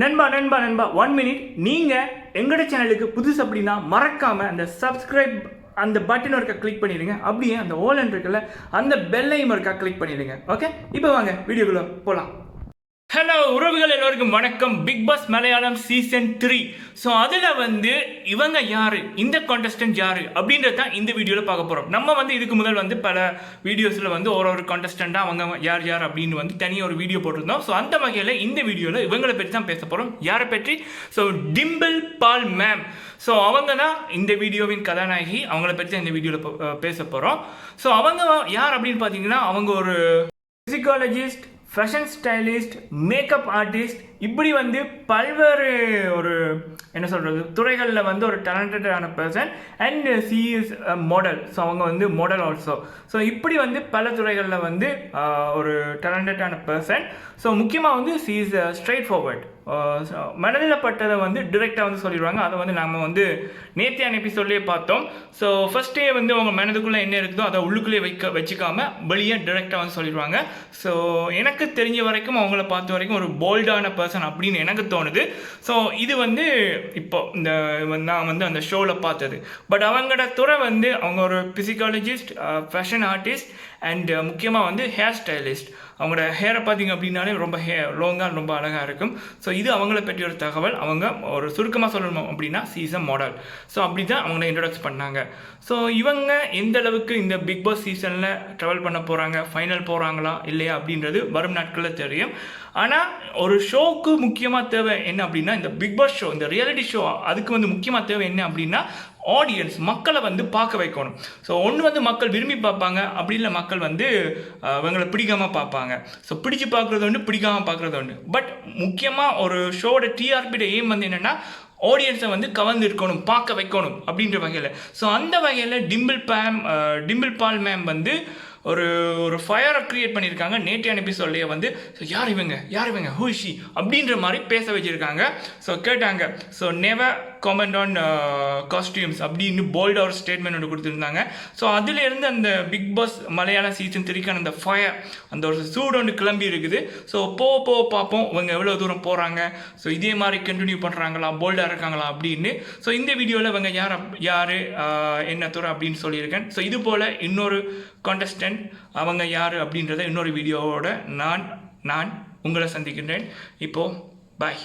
நண்பா நண்பா நண்பா 1 மினிட். நீங்கள் எங்களோட சேனலுக்கு புதுசு அப்படின்னா மறக்காமல் அந்த சப்ஸ்கிரைப் அந்த பட்டன் ஒருக்கா கிளிக் பண்ணிடுங்க. அப்படியே அந்த ஓலன் இருக்குல்ல அந்த பெல்லையும் ஒருக்கா கிளிக் பண்ணிடுங்க. ஓகே, இப்போ வாங்க வீடியோக்குள்ளே போகலாம். ஹலோ உறவுகள் எல்லோருக்கும் வணக்கம். Bigg Boss Malayalam season 3. So அதில் இவங்க யார், இந்த கான்டெஸ்டன்ட் யார் அப்படின்றது தான் இந்த வீடியோவில் பார்க்க போகிறோம். நம்ம இதுக்கு முதல் பல வீடியோஸில் ஒரு கான்டெஸ்டண்ட்டாக அவங்க யார் யார் அப்படின்னு தனியாக ஒரு வீடியோ போட்டிருந்தோம். ஸோ அந்த வகையில் இந்த வீடியோவில் இவங்களை பற்றி தான் பேச போகிறோம். யாரை பற்றி? ஸோ டிம்பிள் பால் மேம். ஸோ அவங்க தான் இந்த வீடியோவின் கதாநாயகி. அவங்கள பற்றி தான் இந்த வீடியோவில் பேச போகிறோம். ஸோ அவங்க யார் அப்படின்னு பார்த்தீங்கன்னா, அவங்க ஒரு psychologist, fashion stylist, makeup artist, இப்படி பல்வேறு ஒரு என்ன சொல்கிறது துறைகளில் ஒரு டேலண்டடான person. And she is model. So அவங்க மாடல் ஆல்சோ. ஸோ இப்படி பல துறைகளில் ஒரு டேலண்டடான பர்சன். ஸோ முக்கியமாக சி இஸ் ஸ்ட்ரெயிட் ஃபார்வர்ட். மனதில் பட்டதை டிரெக்டாக சொல்லிடுவாங்க. அதை நாம் நேற்றைய எபிசோட்லேயே பார்த்தோம். ஸோ ஃபஸ்ட்டே அவங்க மனதுக்குள்ளே என்ன இருக்குதோ அதை உள்ளுக்குள்ளே வச்சுக்காமல் வெளியே டிரெக்டாக சொல்லிடுவாங்க. ஸோ எனக்கு தெரிஞ்ச வரைக்கும் அவங்கள பார்த்த வரைக்கும் ஒரு போல்டான பர்சன் அப்படின்னு எனக்கு தோணுது. ஸோ இது இப்போ இந்த நான் அந்த ஷோவில் பார்த்தது. பட் அவங்களோட துறை அவங்க ஒரு பிசிக்காலஜிஸ்ட், ஃபேஷன் ஆர்டிஸ்ட் அண்ட் முக்கியமாக ஹேர் ஸ்டைலிஸ்ட். அவங்களோட ஹேரை பார்த்தீங்க அப்படின்னாலே ரொம்ப லாங்காக ரொம்ப அழகாக இருக்கும். ஸோ இது அவங்கள பற்றி ஒரு தகவல். அவங்க ஒரு சுருக்கமாக சொல்லணும் அப்படின்னா சீசன் மாடல். ஸோ அப்படி தான் அவங்கள இன்ட்ரொடக்ஸ் பண்ணாங்க. ஸோ இவங்க எந்த அளவுக்கு இந்த பிக் பாஸ் சீசனில் ட்ராவல் பண்ண போகிறாங்க, ஃபைனல் போகிறாங்களா இல்லையா அப்படின்றது வரும் நாட்களில் தெரியும். ஆனால் ஒரு ஷோவுக்கு முக்கியமாக தேவை என்ன அப்படின்னா, இந்த பிக் பாஸ் ஷோ, இந்த ரியாலிட்டி ஷோ, அதுக்கு முக்கியமாக தேவை என்ன அப்படின்னா ஆடியன்ஸ், மக்களை பார்க்க வைக்கணும். ஸோ ஒன்று மக்கள் விரும்பி பார்ப்பாங்க, அப்படி இல்லை மக்கள் இவங்களை பிடிக்காமல் பார்ப்பாங்க. ஸோ பிடிச்சி பார்க்குறது ஒன்று, பிடிக்காமல் பார்க்குறது ஒன்று. பட் முக்கியமாக ஒரு ஷோவோட டிஆர்பியோட எய்ம் என்னென்னா ஆடியன்ஸை கவர்ந்து இருக்கணும், பார்க்க வைக்கணும் அப்படின்ற வகையில். ஸோ அந்த வகையில் டிம்பிள் பால் மேம் ஒரு ஒரு ஃபயரை க்ரியேட் பண்ணியிருக்காங்க. நேற்றைய எபிசோட்லேயே ஸோ யார் இவங்க ஹூஷி அப்படின்ற மாதிரி பேச வச்சுருக்காங்க. ஸோ கேட்டாங்க. So never comment on costumes அப்படின்னு போல்டாக ஒரு ஸ்டேட்மெண்ட் ஒன்று கொடுத்துருந்தாங்க. ஸோ அதிலேருந்து அந்த பிக் பாஸ் மலையாளம் சீசன் 3க்கான அந்த ஃபயர், அந்த ஒரு சூடு ஒன்று கிளம்பி இருக்குது. ஸோ போக பார்ப்போம் இவங்க எவ்வளோ தூரம் போகிறாங்க. ஸோ இதே மாதிரி கண்டினியூ பண்ணுறாங்களா, போல்டாக இருக்காங்களா அப்படின்னு. ஸோ இந்த வீடியோவில் இவங்க யார் என்ன துறை அப்படின்னு சொல்லியிருக்கேன். ஸோ இது போல் இன்னொரு கான்டெஸ்டன்ட் அவங்க யார் அப்படின்றத இன்னொரு வீடியோவோட நான் உங்களை சந்திக்கின்றேன். இப்போது பாய்.